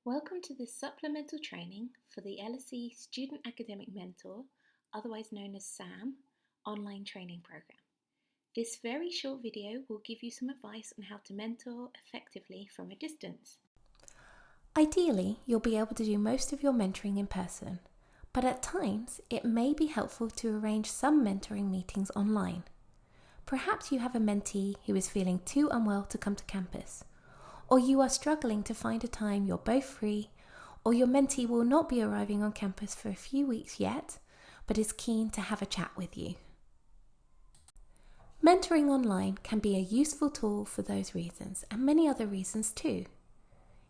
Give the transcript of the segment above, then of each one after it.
Welcome to this supplemental training for the LSE Student Academic Mentor, otherwise known as SAM, online training program. This very short video will give you some advice on how to mentor effectively from a distance. Ideally, you'll be able to do most of your mentoring in person, but at times it may be helpful to arrange some mentoring meetings online. Perhaps you have a mentee who is feeling too unwell to come to campus, or you are struggling to find a time you're both free, or your mentee will not be arriving on campus for a few weeks yet, but is keen to have a chat with you. Mentoring online can be a useful tool for those reasons and many other reasons too.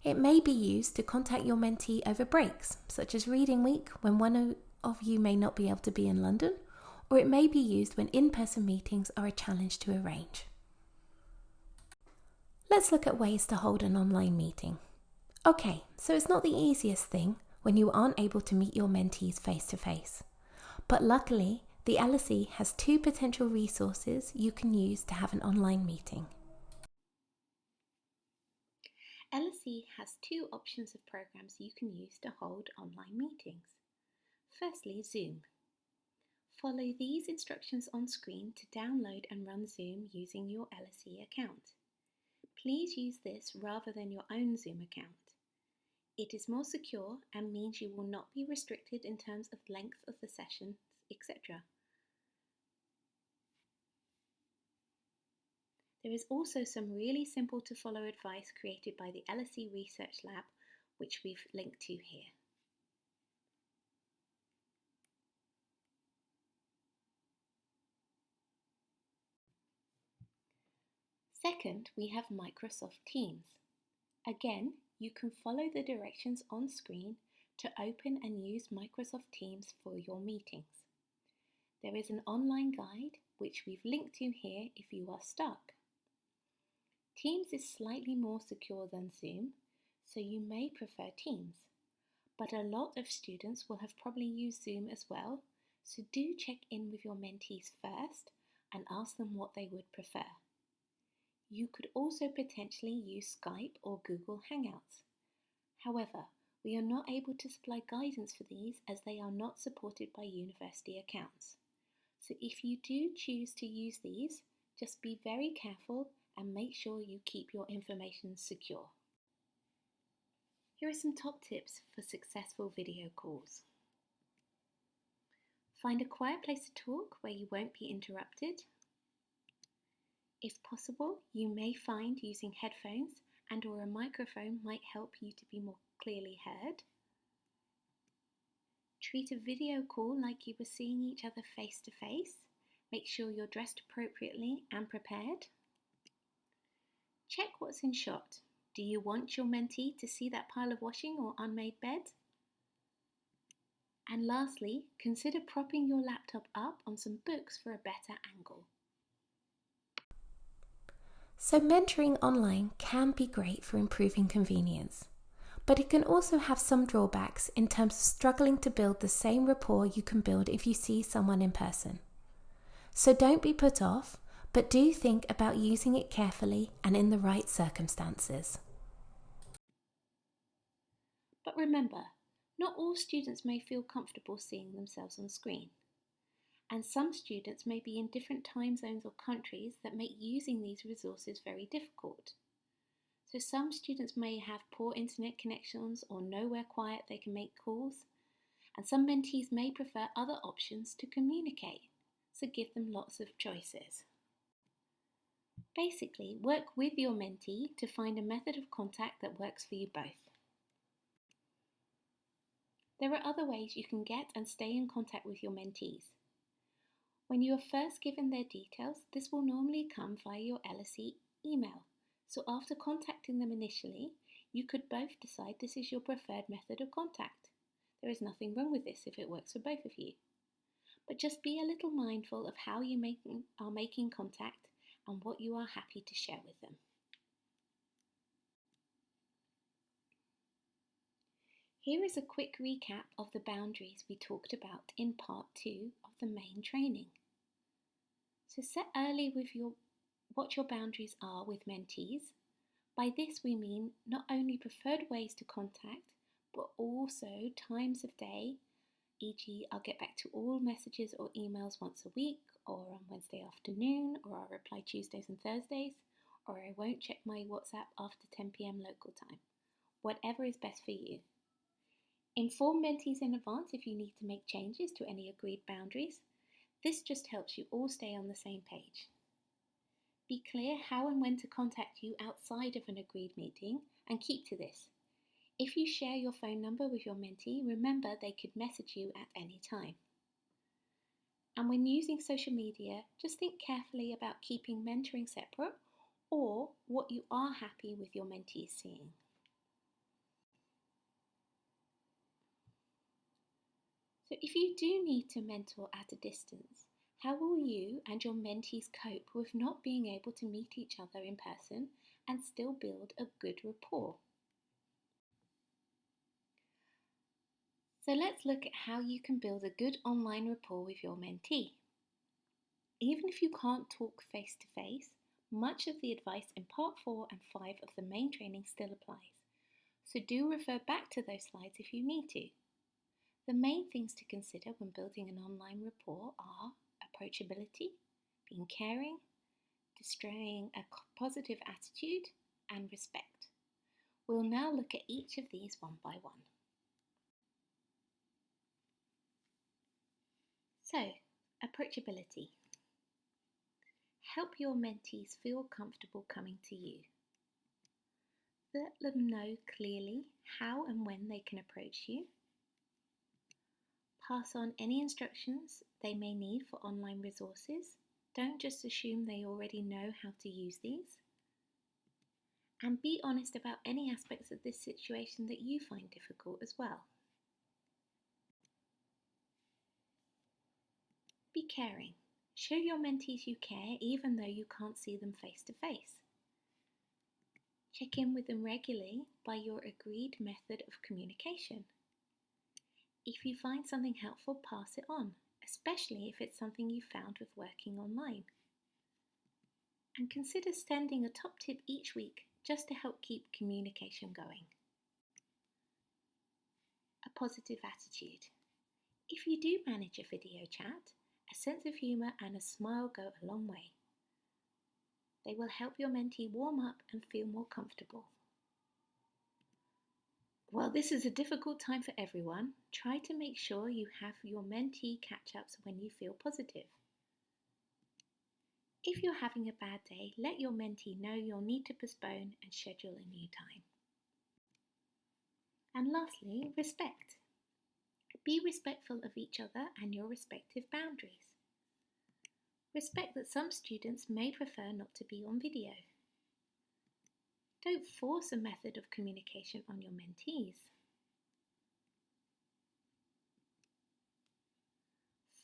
It may be used to contact your mentee over breaks, such as reading week when one of you may not be able to be in London, or it may be used when in-person meetings are a challenge to arrange. Let's look at ways to hold an online meeting. Okay, so it's not the easiest thing when you aren't able to meet your mentees face to face. But luckily, the LSE has two potential resources you can use to have an online meeting. LSE has two options of programs you can use to hold online meetings. Firstly, Zoom. Follow these instructions on screen to download and run Zoom using your LSE account. Please use this rather than your own Zoom account. It is more secure and means you will not be restricted in terms of length of the sessions, etc. There is also some really simple to follow advice created by the LSE Research Lab, which we've linked to here. Second, we have Microsoft Teams. Again, you can follow the directions on screen to open and use Microsoft Teams for your meetings. There is an online guide which we've linked to here if you are stuck. Teams is slightly more secure than Zoom, so you may prefer Teams, but a lot of students will have probably used Zoom as well, so do check in with your mentees first and ask them what they would prefer. You could also potentially use Skype or Google Hangouts. However, we are not able to supply guidance for these as they are not supported by university accounts. So if you do choose to use these, just be very careful and make sure you keep your information secure. Here are some top tips for successful video calls. Find a quiet place to talk where you won't be interrupted. If possible, you may find using headphones and/or a microphone might help you to be more clearly heard. Treat a video call like you were seeing each other face to face. Make sure you're dressed appropriately and prepared. Check what's in shot. Do you want your mentee to see that pile of washing or unmade bed? And lastly, consider propping your laptop up on some books for a better angle. So mentoring online can be great for improving convenience, but it can also have some drawbacks in terms of struggling to build the same rapport you can build if you see someone in person. So don't be put off, but do think about using it carefully and in the right circumstances. But remember, not all students may feel comfortable seeing themselves on screen. And some students may be in different time zones or countries that make using these resources very difficult. So some students may have poor internet connections or nowhere quiet they can make calls, and some mentees may prefer other options to communicate, so give them lots of choices. Basically, work with your mentee to find a method of contact that works for you both. There are other ways you can get and stay in contact with your mentees. When you are first given their details, this will normally come via your LSE email. So after contacting them initially, you could both decide this is your preferred method of contact. There is nothing wrong with this if it works for both of you. But just be a little mindful of how you are making contact and what you are happy to share with them. Here is a quick recap of the boundaries we talked about in part 2 of the main training. So set early with what your boundaries are with mentees, By this we mean not only preferred ways to contact, but also times of day, e.g. I'll get back to all messages or emails once a week, or on Wednesday afternoon, or I'll reply Tuesdays and Thursdays, or I won't check my WhatsApp after 10 p.m. local time. Whatever is best for you. Inform mentees in advance if you need to make changes to any agreed boundaries. This just helps you all stay on the same page. Be clear how and when to contact you outside of an agreed meeting and keep to this. If you share your phone number with your mentee, remember they could message you at any time. And when using social media, just think carefully about keeping mentoring separate or what you are happy with your mentees seeing. So if you do need to mentor at a distance, how will you and your mentees cope with not being able to meet each other in person and still build a good rapport? So let's look at how you can build a good online rapport with your mentee. Even if you can't talk face to face, much of the advice in part 4 and 5 of the main training still applies. So do refer back to those slides if you need to. The main things to consider when building an online rapport are approachability, being caring, displaying a positive attitude, and respect. We'll now look at each of these one by one. So, approachability. Help your mentees feel comfortable coming to you. Let them know clearly how and when they can approach you. Pass on any instructions they may need for online resources. Don't just assume they already know how to use these. And be honest about any aspects of this situation that you find difficult as well. Be caring. Show your mentees you care even though you can't see them face to face. Check in with them regularly by your agreed method of communication. If you find something helpful, pass it on, especially if it's something you found with working online. And consider sending a top tip each week just to help keep communication going. A positive attitude. If you do manage a video chat, a sense of humour and a smile go a long way. They will help your mentee warm up and feel more comfortable. While this is a difficult time for everyone, try to make sure you have your mentee catch-ups when you feel positive. If you're having a bad day, let your mentee know you'll need to postpone and schedule a new time. And lastly, respect. Be respectful of each other and your respective boundaries. Respect that some students may prefer not to be on video. Don't force a method of communication on your mentees.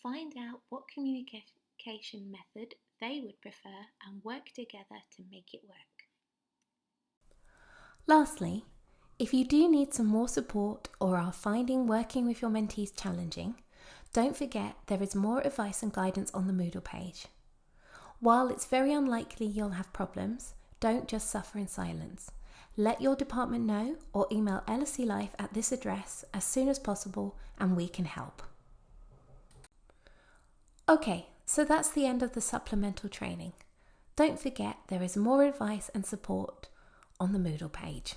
Find out what communication method they would prefer and work together to make it work. Lastly, if you do need some more support or are finding working with your mentees challenging, don't forget there is more advice and guidance on the Moodle page. While it's very unlikely you'll have problems, don't just suffer in silence. Let your department know or email LSE Life at this address as soon as possible and we can help. Okay, so that's the end of the supplemental training. Don't forget there is more advice and support on the Moodle page.